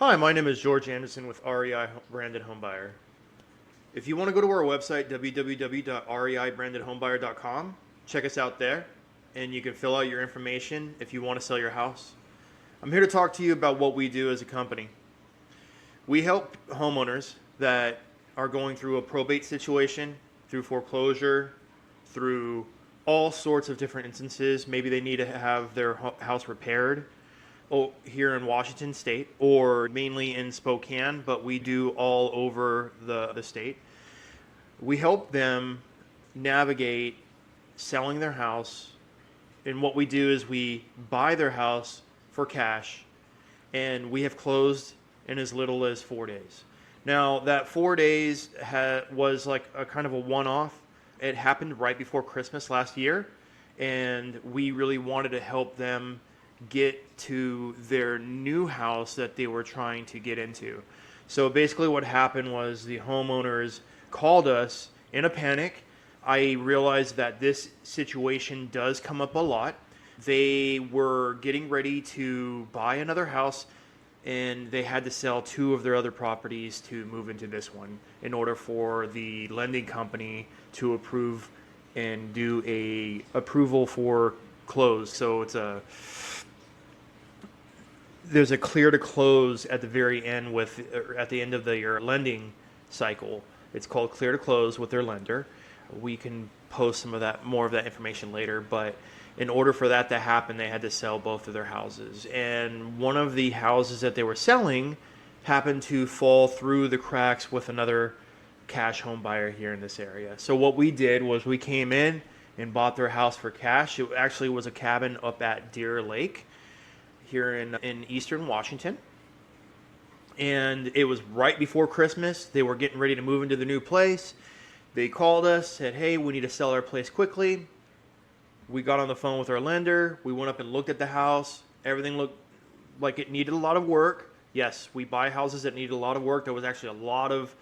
Hi, my name is George Anderson with REI Branded Home Buyer. If you want to go to our website, www.reibrandedhomebuyer.com, check us out there, and you can fill out your information if you want to sell your house. I'm here to talk to you about what we do as a company. We help homeowners that are going through a probate situation, through foreclosure, through all sorts of different instances. Maybe they need to have their house repaired here in Washington State, or mainly in Spokane, but we do all over the state. We help them navigate selling their house, and what we do is we buy their house for cash, and we have closed in as little as 4 days. Now, that 4 days was like a kind of a one-off. It happened right before Christmas last year, and we really wanted to help them get to their new house that they were trying to get into. So basically what happened was the homeowners called us in a panic. I realized that this situation does come up a lot. They were getting ready to buy another house, and they had to sell two of their other properties to move into this one in order for the lending company to approve and do a approval for close. So there's a clear to close at the very end at the end of your lending cycle. It's called clear to close with their lender. We can post more of that information later, but in order for that to happen, they had to sell both of their houses. And one of the houses that they were selling happened to fall through the cracks with another cash home buyer here in this area. So what we did was we came in and bought their house for cash. It actually was a cabin up at Deer Lake here in eastern Washington. And it was right before Christmas. They were getting ready to move into the new place. They called us, said, hey, we need to sell our place quickly. We got on the phone with our lender. We went up and looked at the house. Everything looked like it needed a lot of work. Yes, we buy houses that need a lot of work. There was actually a lot of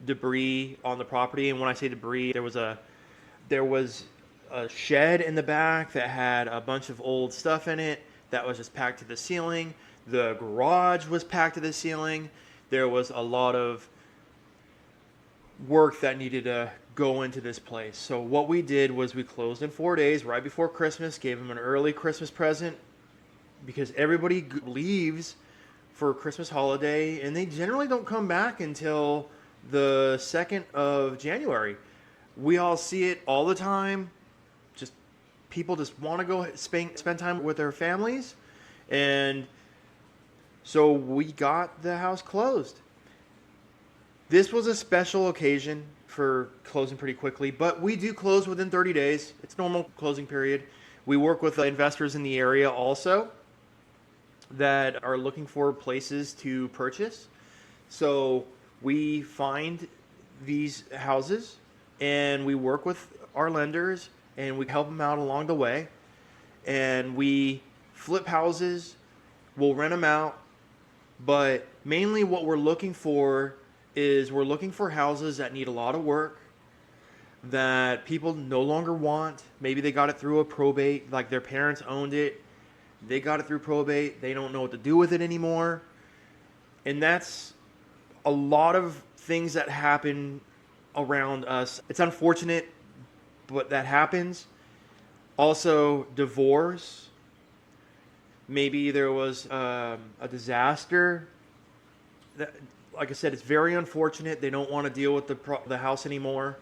debris on the property. And when I say debris, there was a shed in the back that had a bunch of old stuff in it that was just packed to the ceiling. The garage was packed to the ceiling. There was a lot of work that needed to go into this place. So what we did was we closed in 4 days right before Christmas, gave them an early Christmas present because everybody leaves for Christmas holiday and they generally don't come back until the 2nd of January. We all see it all the time. People just want to go spend time with their families. And so we got the house closed. This was a special occasion for closing pretty quickly, but we do close within 30 days. It's normal closing period. We work with investors in the area also that are looking for places to purchase. So we find these houses and we work with our lenders and we help them out along the way. And we flip houses, we'll rent them out, but mainly what we're looking for is we're looking for houses that need a lot of work, that people no longer want. Maybe they got it through a probate, like their parents owned it. They got it through probate. They don't know what to do with it anymore. And that's a lot of things that happen around us. It's unfortunate, but that happens. Also, divorce. Maybe there was a disaster. Like I said, it's very unfortunate. They don't want to deal with the house anymore.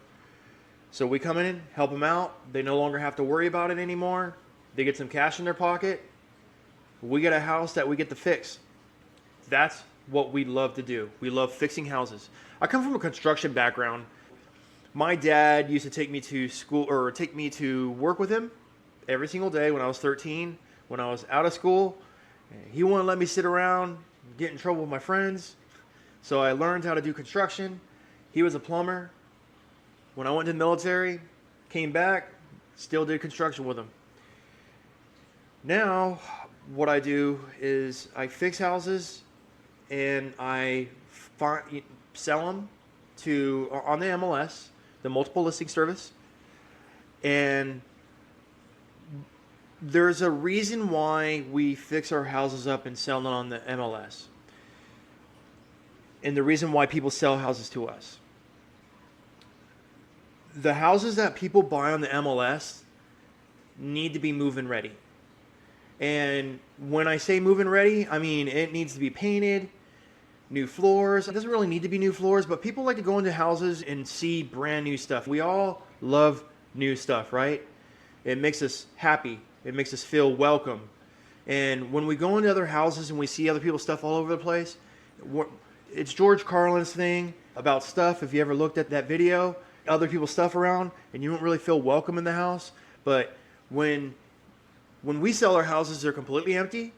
So we come in, help them out. They no longer have to worry about it anymore. They get some cash in their pocket. We get a house that we get to fix. That's what we love to do. We love fixing houses. I come from a construction background. My dad used to take me to school or take me to work with him every single day when I was 13. When I was out of school, he wouldn't let me sit around, get in trouble with my friends. So I learned how to do construction. He was a plumber. When I went to the military, came back, still did construction with him. Now, what I do is I fix houses and I sell them on the MLS, the multiple listing service. And there's a reason why we fix our houses up and sell them on the MLS. and the reason why people sell houses to us. The houses that people buy on the MLS need to be move-in ready. And when I say move-in ready, I mean it needs to be painted, new floors. It doesn't really need to be new floors, but people like to go into houses and see brand new stuff. We all love new stuff, right? It makes us happy. It makes us feel welcome. And when we go into other houses and we see other people's stuff all over the place, it's George Carlin's thing about stuff. If you ever looked at that video, other people's stuff around, and you don't really feel welcome in the house. But when we sell our houses, they're completely empty,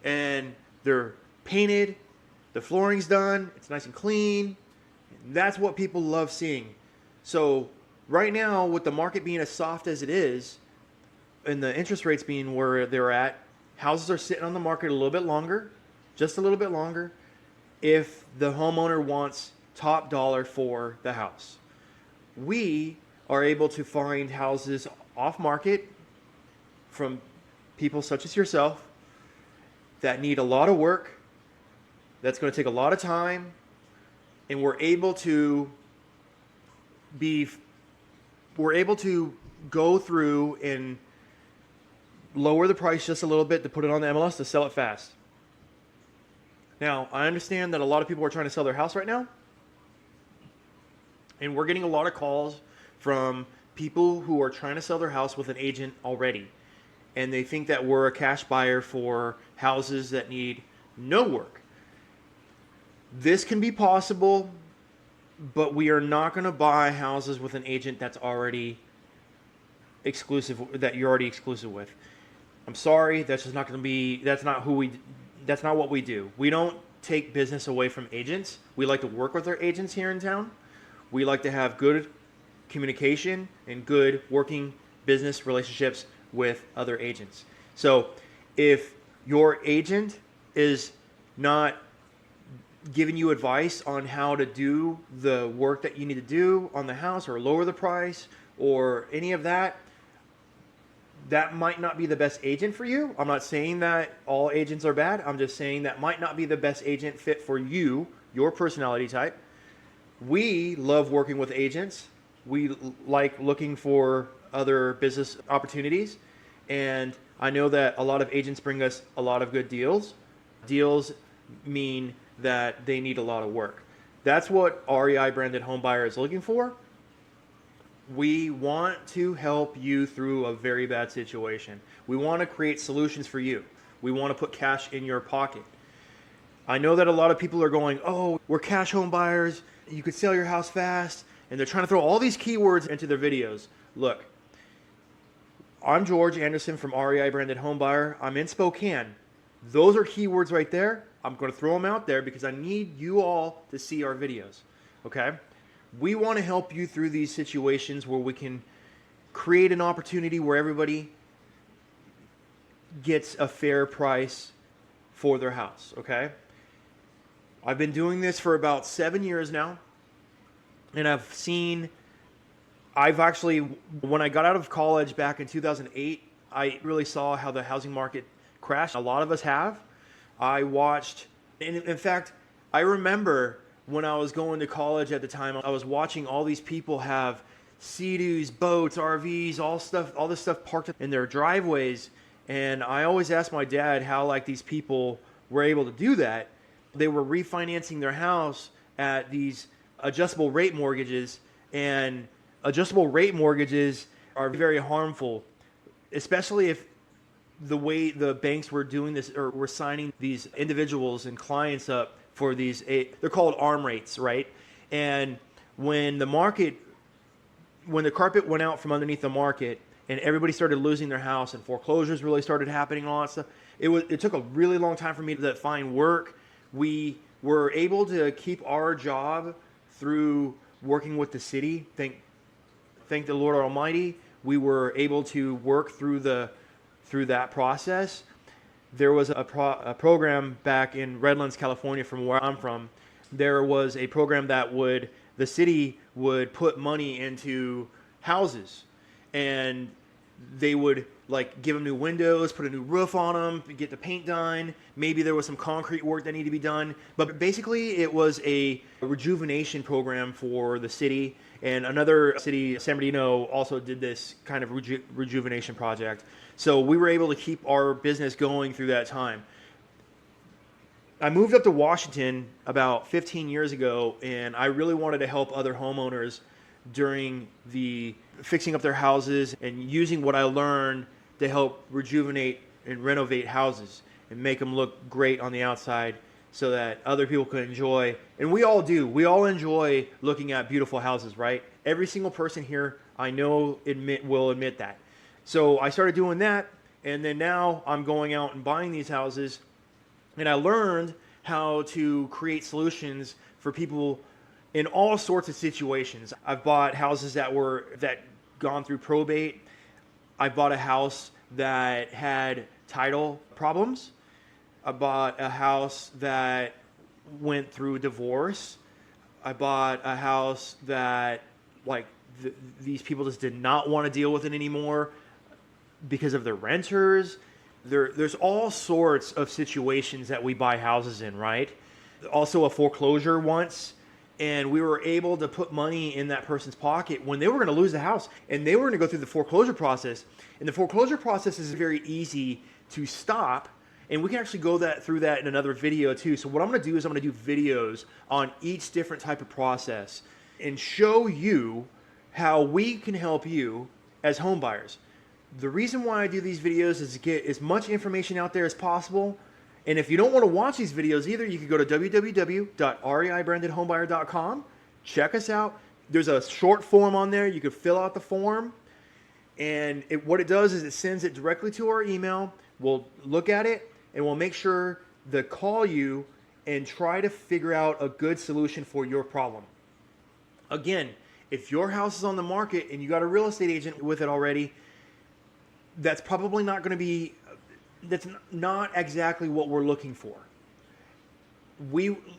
and they're painted, the flooring's done, it's nice and clean. That's what people love seeing. So right now, with the market being as soft as it is, and the interest rates being where they're at, houses are sitting on the market a little bit longer, just a little bit longer, if the homeowner wants top dollar for the house. We are able to find houses off market from people such as yourself that need a lot of work, that's going to take a lot of time, and we're able to go through and lower the price just a little bit to put it on the MLS to sell it fast. Now, I understand that a lot of people are trying to sell their house right now, and we're getting a lot of calls from people who are trying to sell their house with an agent already, and they think that we're a cash buyer for houses that need no work. This can be possible, but we are not going to buy houses with an agent that's already exclusive, that you're already exclusive with. I'm sorry, that's just not going to be, that's not what we do. We don't take business away from agents. We like to work with our agents here in town. We like to have good communication and good working business relationships with other agents. So if your agent is not giving you advice on how to do the work that you need to do on the house, or lower the price, or any of that, that might not be the best agent for you. I'm not saying that all agents are bad. I'm just saying that might not be the best agent fit for you, your personality type. We love working with agents. We like looking for other business opportunities. And I know that a lot of agents bring us a lot of good deals. Deals mean that they need a lot of work. That's what REI Branded Home Buyer is looking for. We want to help you through a very bad situation. We want to create solutions for you. We want to put cash in your pocket. I know that a lot of people are going, oh, we're cash home buyers. You could sell your house fast. And they're trying to throw all these keywords into their videos. Look, I'm George Anderson from REI Branded Home Buyer. I'm in Spokane. Those are keywords right there. I'm going to throw them out there because I need you all to see our videos. Okay? We want to help you through these situations where we can create an opportunity where everybody gets a fair price for their house. Okay? I've been doing this for about 7 years now. And I've actually, when I got out of college back in 2008, I really saw how the housing market crashed. A lot of us have. I watched, and in fact, I remember when I was going to college at the time, I was watching all these people have Sea-Doos, boats, RVs, all this stuff parked in their driveways. And I always asked my dad how like these people were able to do that. They were refinancing their house at these adjustable rate mortgages, and adjustable rate mortgages are very harmful, especially if the way the banks were doing this, or were signing these individuals and clients up for these, they're called ARM rates, right? And when the carpet went out from underneath the market and everybody started losing their house and foreclosures really started happening and all that stuff, it took a really long time for me to find work. We were able to keep our job through working with the city. Thank the Lord Almighty, we were able to work through that process. There was a program back in Redlands, California, from where I'm from. There was a program that the city would put money into houses, and they would like give them new windows, put a new roof on them, get the paint done. Maybe there was some concrete work that needed to be done. But basically it was a rejuvenation program for the city. And another city, San Bernardino, also did this kind of rejuvenation project. So we were able to keep our business going through that time. I moved up to Washington about 15 years ago, and I really wanted to help other homeowners during the fixing up their houses and using what I learned to help rejuvenate and renovate houses and make them look great on the outside so that other people can enjoy. And we all do. We all enjoy looking at beautiful houses, right? Every single person here I know will admit that. So I started doing that, and then now I'm going out and buying these houses. And I learned how to create solutions for people in all sorts of situations. I've bought houses that gone through probate. I bought a house that had title problems. I bought a house that went through divorce. I bought a house that these people just did not want to deal with it anymore because of their renters. There's all sorts of situations that we buy houses in, right? Also a foreclosure once, and we were able to put money in that person's pocket when they were going to lose the house, and they were going to go through the foreclosure process. And the foreclosure process is very easy to stop, and we can actually go through that in another video too. So what I'm going to do is I'm going to do videos on each different type of process and show you how we can help you as home buyers. The reason why I do these videos is to get as much information out there as possible. And if you don't want to watch these videos either, you can go to www.reibrandedhomebuyer.com. Check us out. There's a short form on there. You can fill out the form. And what it does is it sends it directly to our email. We'll look at it, and we'll make sure to call you and try to figure out a good solution for your problem. Again, if your house is on the market and you got a real estate agent with it already, that's probably not going to be, that's not exactly what we're looking for.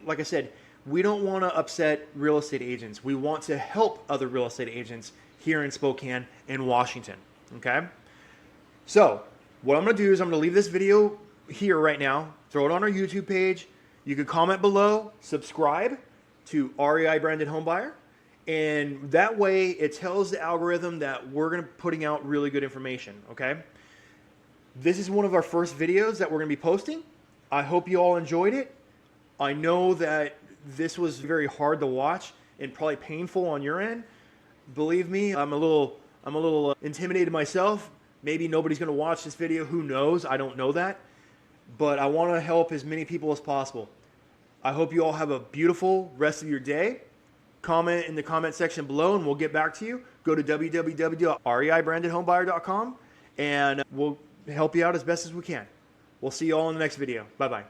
Like I said, we don't want to upset real estate agents. We want to help other real estate agents here in Spokane and Washington. Okay? So what I'm going to do is I'm going to leave this video here right now, throw it on our YouTube page. You can comment below, subscribe to REI Branded Home Buyer. And that way it tells the algorithm that we're going to be putting out really good information, okay? This is one of our first videos that we're going to be posting. I hope you all enjoyed it. I know that this was very hard to watch and probably painful on your end. Believe me, I'm a little intimidated myself. Maybe nobody's going to watch this video. Who knows? I don't know that. But I want to help as many people as possible. I hope you all have a beautiful rest of your day. Comment in the comment section below and we'll get back to you. Go to www.reibrandedhomebuyer.com and we'll help you out as best as we can. We'll see you all in the next video. Bye-bye.